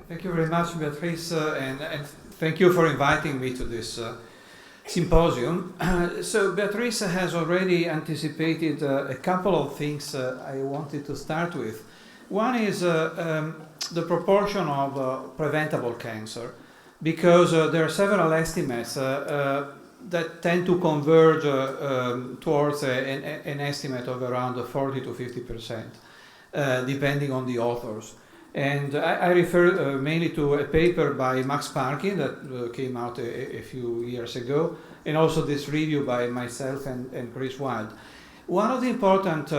Thank you very much, Beatrice, and thank you for inviting me to this symposium. So Beatrice has already anticipated a couple of things I wanted to start with. One is the proportion of preventable cancer, because there are several estimates that tend to converge towards an estimate of around 40 to 50%, depending on the authors. And I refer mainly to a paper by Max Parkin that came out a few years ago, and also this review by myself and Chris Wild. One of the important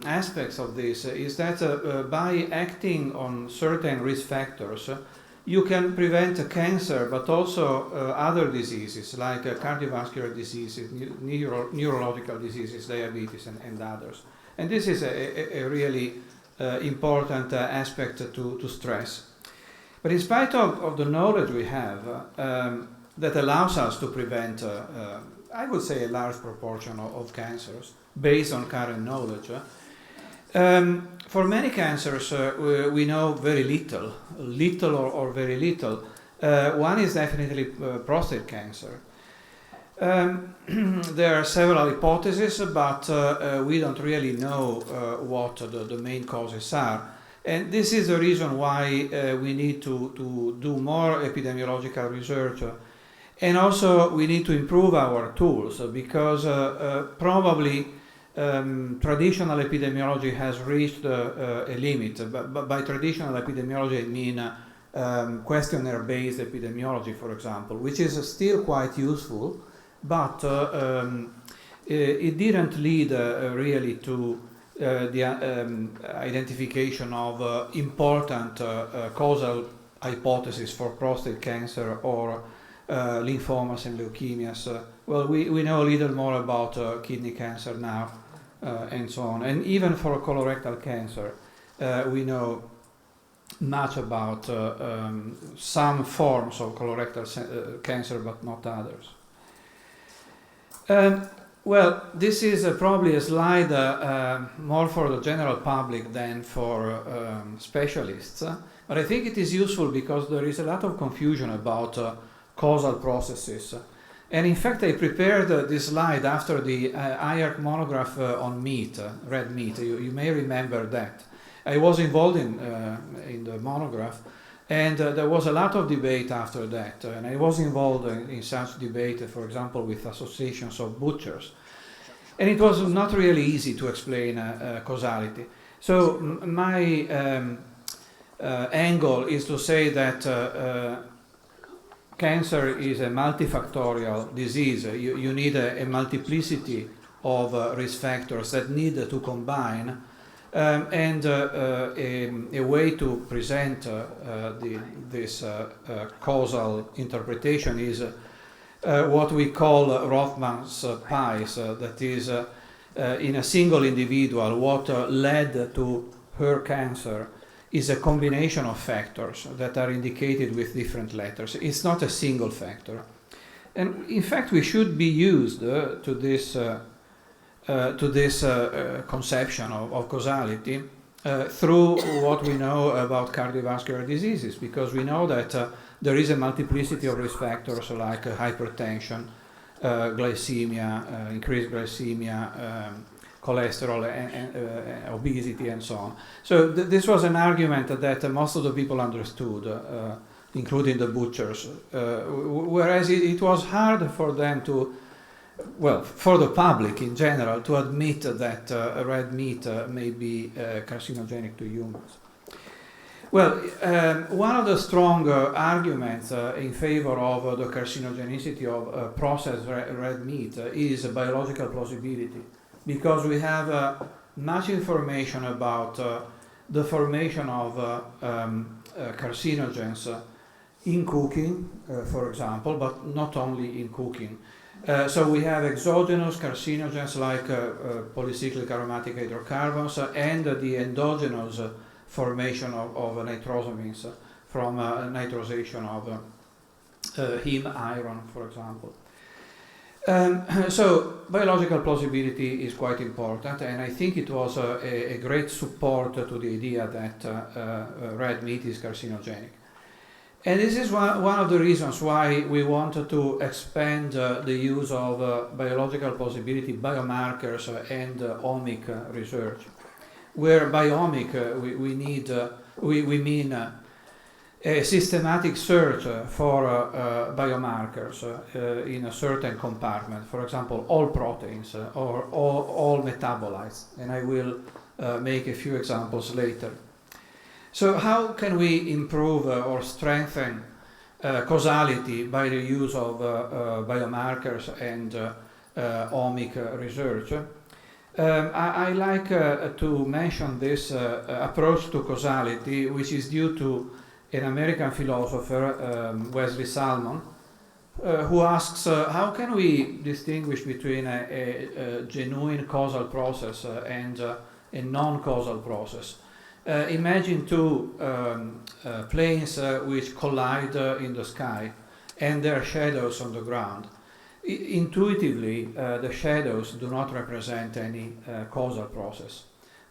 aspects of this is that by acting on certain risk factors, you can prevent cancer, but also other diseases like cardiovascular diseases, neurological diseases, diabetes, and others. And this is a really important aspect to stress. But in spite of the knowledge we have that allows us to prevent, I would say, a large proportion of cancers based on current knowledge, for many cancers we know very little or very little. One is definitely prostate cancer. There are several hypotheses, but we don't really know what the main causes are. And this is the reason why we need to do more epidemiological research. And also we need to improve our tools, because probably traditional epidemiology has reached a limit. But by traditional epidemiology I mean questionnaire-based epidemiology, for example, which is still quite useful. But it didn't lead really to the identification of important causal hypotheses for prostate cancer or lymphomas and leukemias. Well, we know a little more about kidney cancer now, and so on. And even for colorectal cancer, we know much about some forms of colorectal cancer, but not others. Well, this is probably a slide more for the general public than for specialists, but I think it is useful because there is a lot of confusion about causal processes. And in fact, I prepared this slide after the IARC monograph on meat, red meat. You may remember that. I was involved in the monograph, and there was a lot of debate after that, and I was involved in such debate, for example, with associations of butchers. And it was not really easy to explain causality. So my angle is to say that cancer is a multifactorial disease. You need a multiplicity of risk factors that need to combine. And a way to present this causal interpretation is what we call Rothman's pies, that is, in a single individual, what led to her cancer is a combination of factors that are indicated with different letters. It's not a single factor. And in fact, we should be used to this conception of causality through what we know about cardiovascular diseases, because we know that there is a multiplicity of risk factors like hypertension, glycemia, increased glycemia, cholesterol, and obesity, and so on. So this was an argument that most of the people understood, including the butchers, whereas it was hard for them to, well, for the public in general, to admit that red meat may be carcinogenic to humans. Well, one of the strong arguments in favor of the carcinogenicity of processed red meat is biological plausibility, because we have much information about the formation of carcinogens in cooking, for example, but not only in cooking. So we have exogenous carcinogens like polycyclic aromatic hydrocarbons and the endogenous formation of nitrosamines from nitrosation of heme iron, for example. So biological plausibility is quite important, and I think it was a great support to the idea that red meat is carcinogenic. And this is one of the reasons why we wanted to expand the use of biological possibility, biomarkers, and omic research. Where biomic, we mean a systematic search for biomarkers in a certain compartment, for example, all proteins or all metabolites, and I will make a few examples later. So how can we improve or strengthen causality by the use of biomarkers and omic research? I like to mention this approach to causality, which is due to an American philosopher, Wesley Salmon, who asks how can we distinguish between a genuine causal process and a non-causal process. Imagine two planes which collide in the sky and their shadows on the ground. Intuitively, the shadows do not represent any causal process.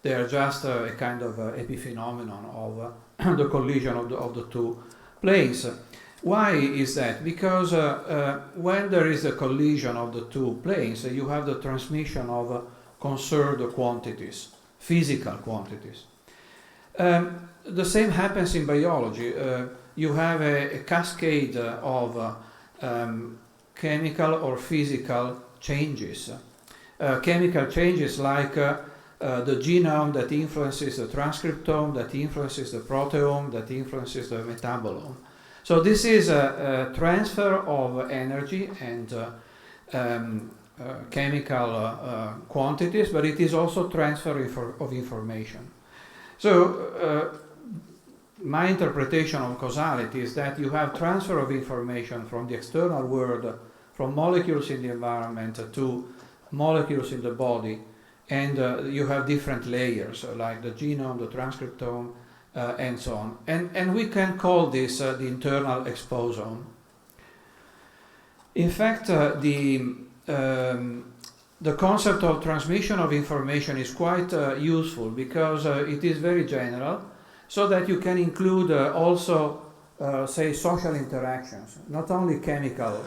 They are just a kind of epiphenomenon of the collision of the two planes. Why is that? Because when there is a collision of the two planes, you have the transmission of conserved quantities, physical quantities. The same happens in biology. You have a cascade of chemical or physical changes. Chemical changes like the genome that influences the transcriptome, that influences the proteome, that influences the metabolome. So this is a transfer of energy and chemical quantities, but it is also transfer of information. So my interpretation of causality is that you have transfer of information from the external world, from molecules in the environment to molecules in the body, and you have different layers like the genome, the transcriptome, and so on. And we can call this the internal exposome. In fact, the concept of transmission of information is quite useful because it is very general, so that you can include also, say, social interactions, not only chemical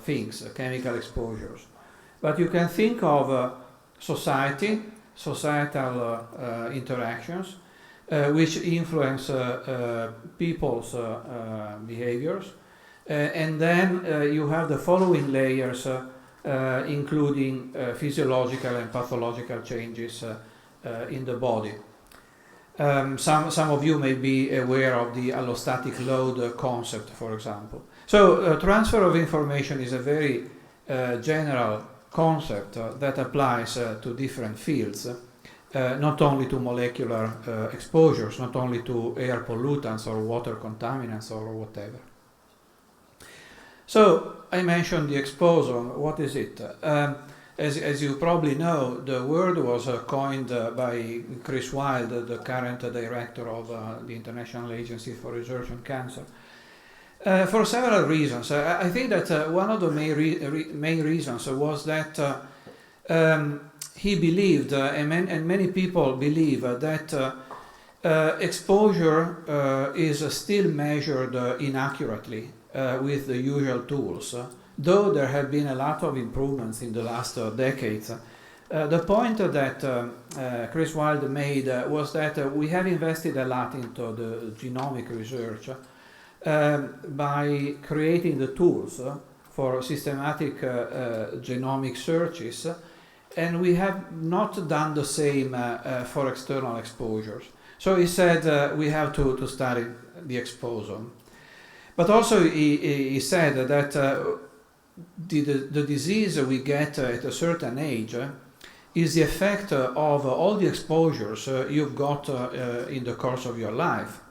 things, chemical exposures, but you can think of societal interactions which influence people's behaviors, and then you have the following layers including physiological and pathological changes in the body. Some of you may be aware of the allostatic load concept, for example. So transfer of information is a very general concept that applies to different fields, not only to molecular exposures, not only to air pollutants or water contaminants or whatever. So I mentioned the exposome. What is it? As you probably know, the word was coined by Chris Wilde, the current director of the International Agency for Research on Cancer, for several reasons. I think that one of the main reasons was that he believed, and many people believe, that exposure is still measured inaccurately with the usual tools. Though there have been a lot of improvements in the last decades, the point that Chris Wilde made was that we have invested a lot into the genomic research by creating the tools for systematic genomic searches, and we have not done the same for external exposures. So he said we have to study the exposome. But also he said that the disease we get at a certain age is the effect of all the exposures you've got in the course of your life.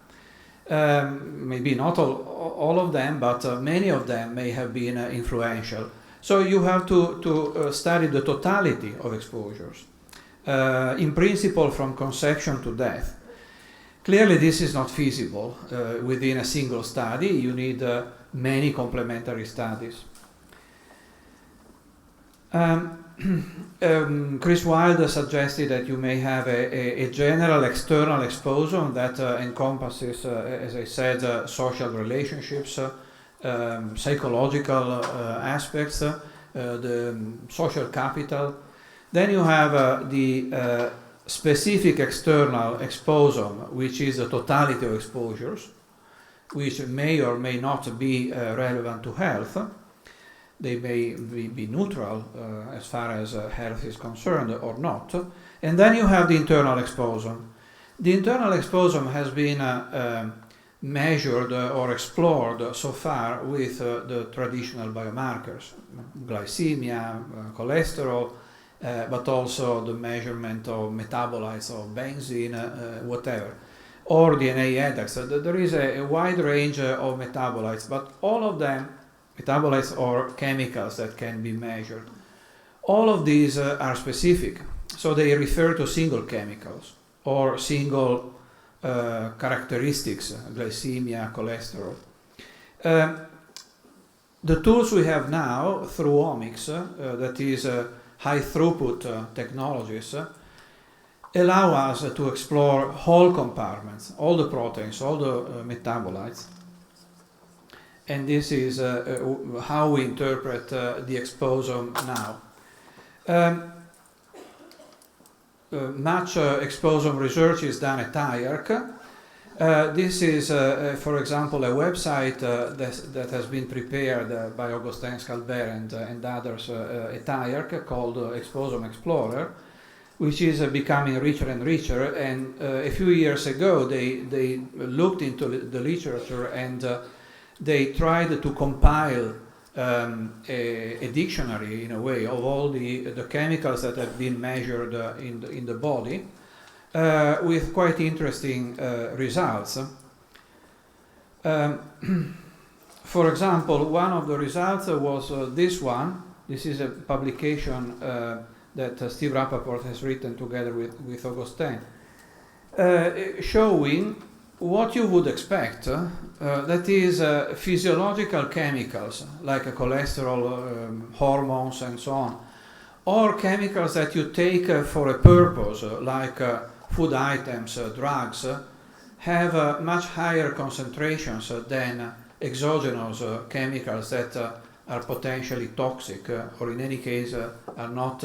Maybe not all of them, but many of them may have been influential. So you have to study the totality of exposures, in principle from conception to death. Clearly this is not feasible within a single study. You need many complementary studies. Chris Wilde suggested that you may have a general external exposome that encompasses, as I said, social relationships, psychological aspects, the social capital. Then you have the specific external exposome, which is the totality of exposures, which may or may not be relevant to health. They may be neutral as far as health is concerned or not. And then you have the internal exposome. The internal exposome has been measured or explored so far with the traditional biomarkers, glycemia, cholesterol, but also the measurement of metabolites of benzene, whatever, or DNA index. There is a wide range of metabolites, but all of them, metabolites or chemicals that can be measured, all of these are specific. So they refer to single chemicals or single characteristics, glycemia, cholesterol. The tools we have now through omics, that is high throughput technologies, allow us to explore whole compartments, all the proteins, all the metabolites. And this is how we interpret the exposome now. Much exposome research is done at IARC. This is, for example, a website that has been prepared by Augustin Scalbert and others at IARC called Exposome Explorer, which is becoming richer and richer. And a few years ago, they looked into the literature and they tried to compile a dictionary, in a way, of all the chemicals that have been measured in the body, with quite interesting results. For example, one of the results was this one. This is a publication that Steve Rappaport has written together with Augustin, showing what you would expect, that is physiological chemicals like cholesterol, hormones and so on, or chemicals that you take for a purpose like food items, drugs, have much higher concentrations than exogenous chemicals that are potentially toxic or in any case are not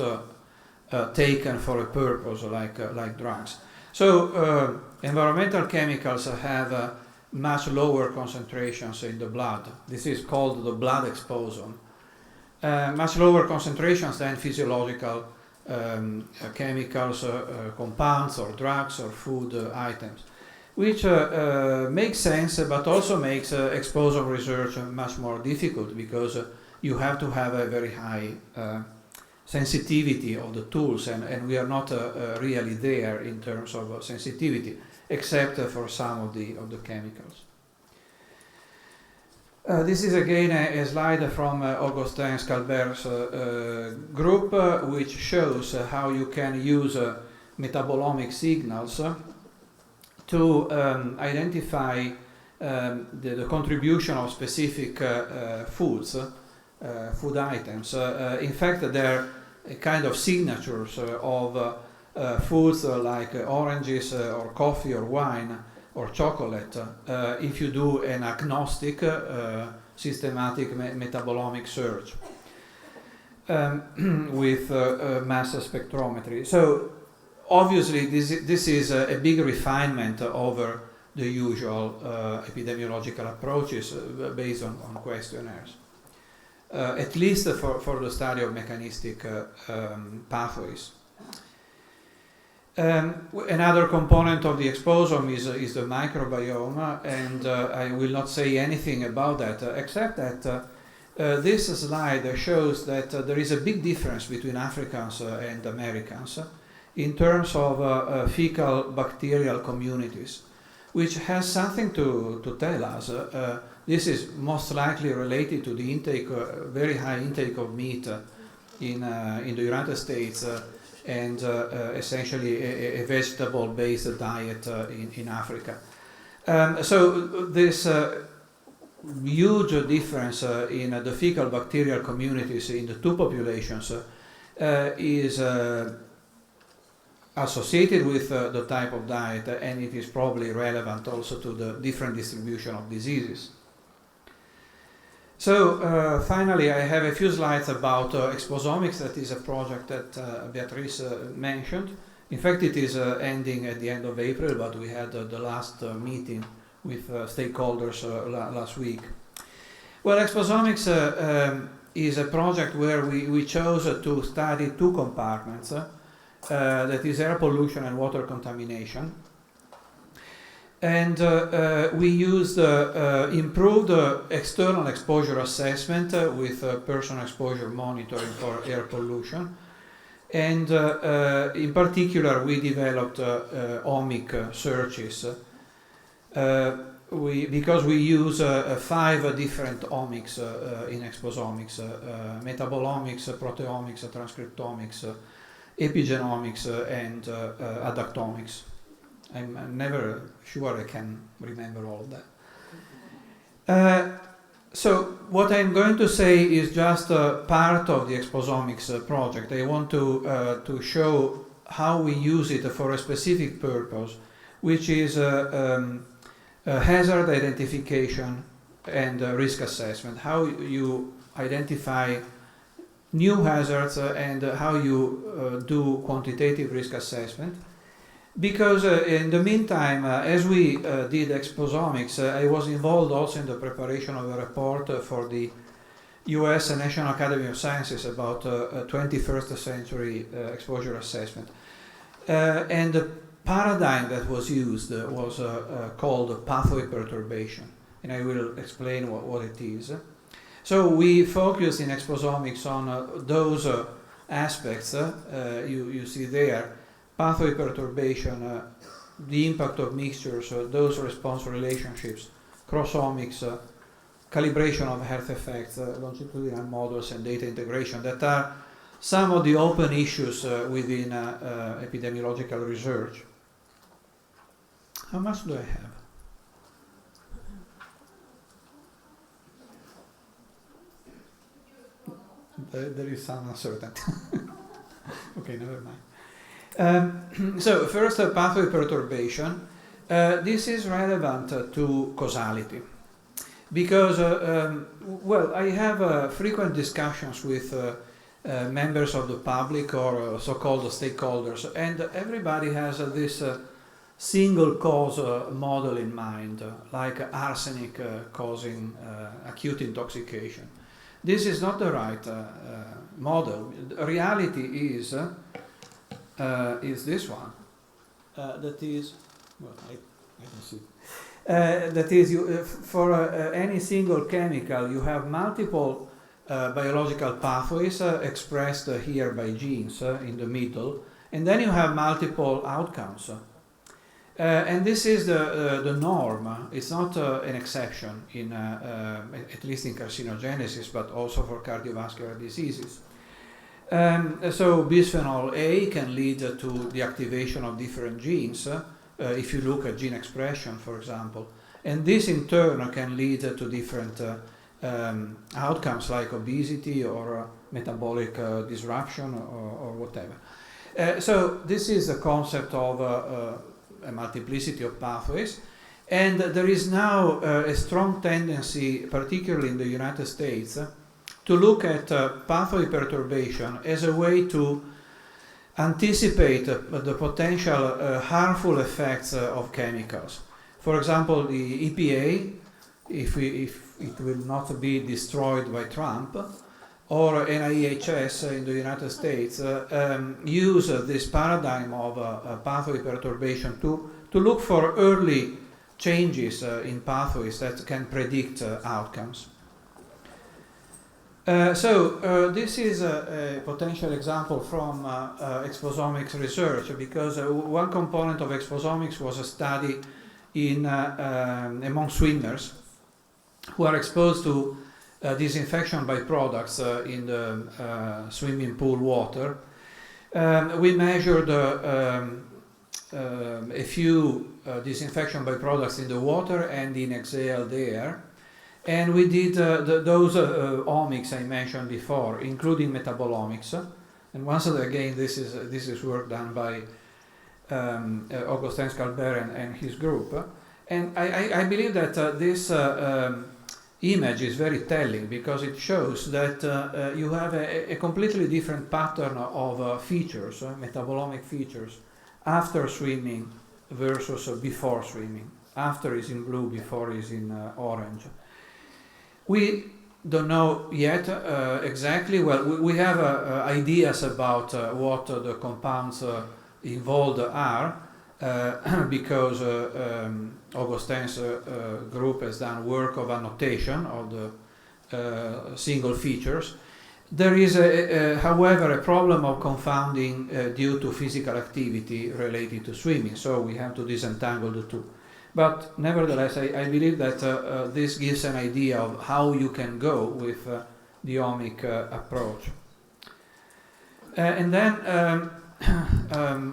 taken for a purpose like drugs. So environmental chemicals have much lower concentrations in the blood. This is called the blood exposome. Much lower concentrations than physiological chemicals, compounds or drugs or food items, which makes sense, but also makes exposome research much more difficult because you have to have a very high sensitivity of the tools, and we are not really there in terms of sensitivity, except for some of the chemicals. This is again a slide from Augustin Scalbert's group, which shows how you can use metabolomic signals to identify the contribution of specific foods, food items. In fact, they're a kind of signatures of foods like oranges or coffee or wine or chocolate, if you do an agnostic systematic metabolomic search with mass spectrometry. So obviously this is a big refinement over the usual epidemiological approaches based on questionnaires, at least for the study of mechanistic pathways. Another component of the exposome is the microbiome, and I will not say anything about that, except that this slide shows that there is a big difference between Africans and Americans in terms of fecal bacterial communities, which has something to tell us. This is most likely related to the intake, very high intake of meat in the United States, and essentially a vegetable-based diet in Africa. So this huge difference in the fecal bacterial communities in the two populations is associated with the type of diet, and it is probably relevant also to the different distribution of diseases. So finally, I have a few slides about Exposomics. That is a project that Beatrice mentioned. In fact, it is ending at the end of April, but we had the last meeting with stakeholders last week. Well, Exposomics is a project where we chose to study two compartments, that is air pollution and water contamination. And we used improved external exposure assessment with personal exposure monitoring for air pollution. And in particular, we developed omic searches because we use 5 different omics in Exposomics: metabolomics, proteomics, transcriptomics, epigenomics, and adaptomics. I'm never sure I can remember all of that. So what I'm going to say is just part of the Exposomics project. I want to show how we use it for a specific purpose, which is hazard identification and risk assessment. How you identify new hazards and how you do quantitative risk assessment. Because in the meantime, as we did Exposomics, I was involved also in the preparation of a report for the US National Academy of Sciences about 21st century exposure assessment. And the paradigm that was used was called pathway perturbation, and I will explain what it is. So we focused in Exposomics on those aspects you see there: pathway perturbation, the impact of mixtures, dose response relationships, crossomics, calibration of health effects, longitudinal models, and data integration. That are some of the open issues within epidemiological research. How much do I have? There is some uncertainty. Okay, never mind. So first, pathway perturbation. This is relevant to causality because, well, I have frequent discussions with members of the public or so-called stakeholders, and everybody has this single cause model in mind, like arsenic causing acute intoxication. This is not the right model. Reality is this one. That is, well, I don't see. That is, for any single chemical, you have multiple biological pathways expressed here by genes in the middle, and then you have multiple outcomes. And this is the norm. It's not an exception in, at least in carcinogenesis, but also for cardiovascular diseases. So bisphenol A can lead to the activation of different genes, if you look at gene expression, for example. And this in turn can lead to different outcomes like obesity or metabolic disruption or whatever. So this is the concept of a multiplicity of pathways. And there is now a strong tendency, particularly in the United States, to look at pathway perturbation as a way to anticipate the potential harmful effects of chemicals. For example, the EPA, if it will not be destroyed by Trump, or NIHS in the United States, use this paradigm of pathway perturbation to look for early changes in pathways that can predict outcomes. So this is a potential example from Exposomics research, because one component of Exposomics was a study in among swimmers who are exposed to disinfection by products in the swimming pool water. We measured a few disinfection by products in the water and in exhaled air. And we did those omics I mentioned before, including metabolomics, And once again, this is work done by Augustin Scalbert and his group. And I believe that this image is very telling, because it shows that you have a completely different pattern of features, metabolomic features, after swimming versus before swimming. After is in blue, before is in orange. We don't know yet exactly, well, we have ideas about what the compounds involved are, because Augustin's group has done work of annotation of the single features. There is, however, a problem of confounding due to physical activity related to swimming, so we have to disentangle the two. But nevertheless, I believe that this gives an idea of how you can go with the omic approach. And then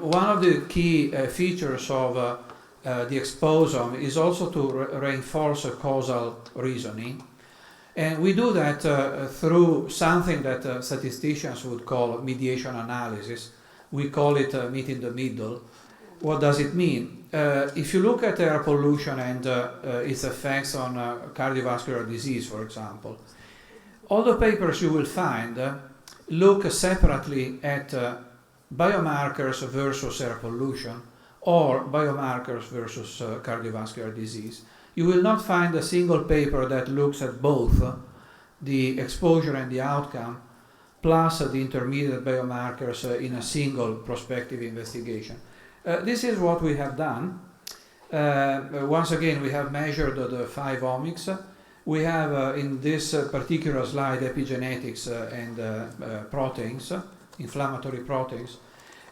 one of the key features of the exposome is also to reinforce causal reasoning. And we do that through something that statisticians would call mediation analysis. We call it meet in the middle. What does it mean? If you look at air pollution and its effects on cardiovascular disease, for example, all the papers you will find look separately at biomarkers versus air pollution or biomarkers versus cardiovascular disease. You will not find a single paper that looks at both the exposure and the outcome plus the intermediate biomarkers in a single prospective investigation. This is what we have done. Once again, we have measured the 5 omics. We have in this particular slide epigenetics and proteins, inflammatory proteins.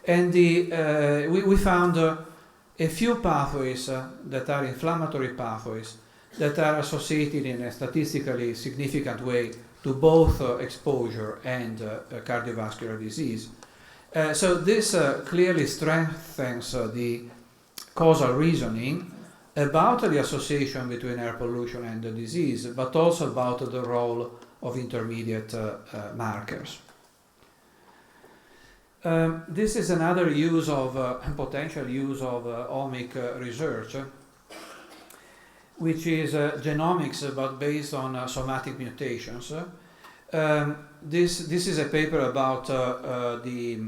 And we found a few pathways that are inflammatory pathways that are associated in a statistically significant way to both exposure and cardiovascular disease. So this clearly strengthens the causal reasoning about the association between air pollution and the disease, but also about the role of intermediate markers. This is another use of potential use of omic research, which is genomics but based on somatic mutations. This is a paper about the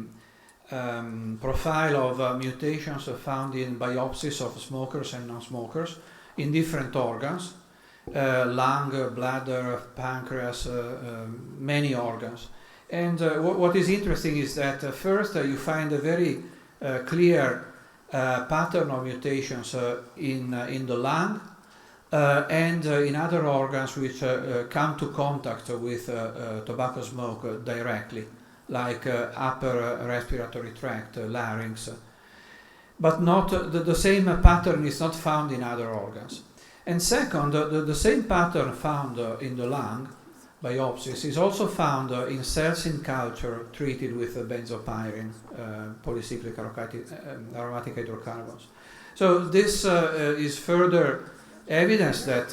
profile of mutations found in biopsies of smokers and non-smokers in different organs, lung, bladder, pancreas, many organs. And what is interesting is that first you find a very clear pattern of mutations in the lung and in other organs which come to contact with tobacco smoke directly, like upper respiratory tract, larynx. But not the same pattern is not found in other organs. And second, the same pattern found in the lung biopsies is also found in cells in culture treated with benzopyrene, polycyclic aromatic hydrocarbons. So this is further evidence that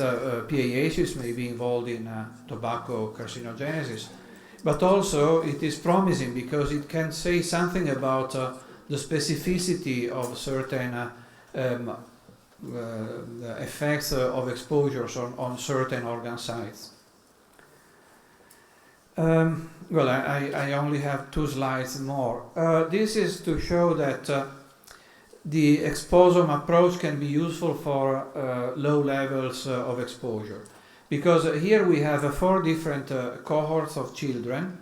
PAHs may be involved in tobacco carcinogenesis, but also it is promising because it can say something about the specificity of certain effects of exposures on certain organ sites. Well, I only have 2 slides more. This is to show that the exposome approach can be useful for low levels of exposure. Because here we have 4 different cohorts of children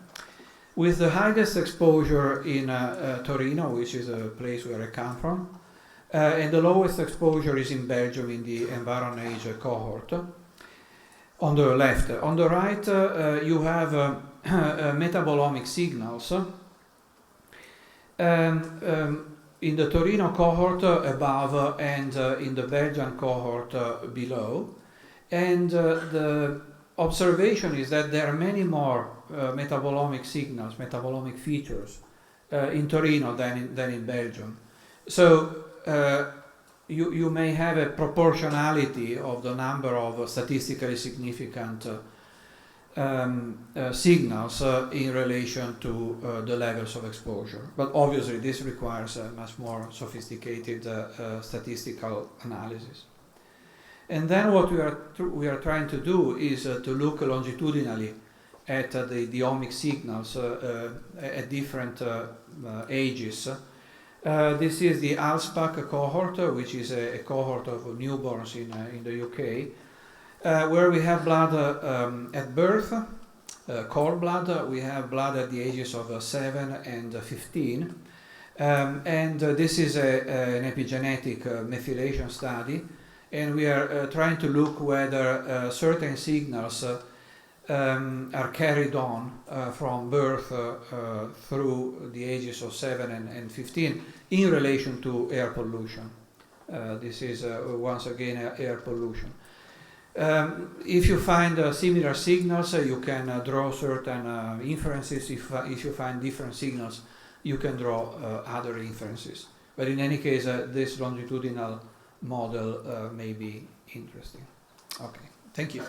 with the highest exposure in Torino, which is a place where I come from, and the lowest exposure is in Belgium in the Environ Age cohort. On the left. On the right, you have metabolomic signals. In the Torino cohort above and in the Belgian cohort below. And the observation is that there are many more metabolomic signals, metabolomic features in Torino than in Belgium. So you may have a proportionality of the number of statistically significant signals in relation to the levels of exposure. But obviously this requires a much more sophisticated statistical analysis. And then what we are trying to do is to look longitudinally at the omic signals at different ages. This is the ALSPAC cohort, which is a cohort of newborns in the UK, where we have blood at birth, cord blood. We have blood at the ages of 7 and 15. And this is an epigenetic methylation study. And we are trying to look whether certain signals are carried on from birth through the ages of 7 and 15 in relation to air pollution. This is once again air pollution. If you find similar signals, you can draw certain inferences. If you find different signals, you can draw other inferences. But in any case, this longitudinal model may be interesting. Okay, thank you.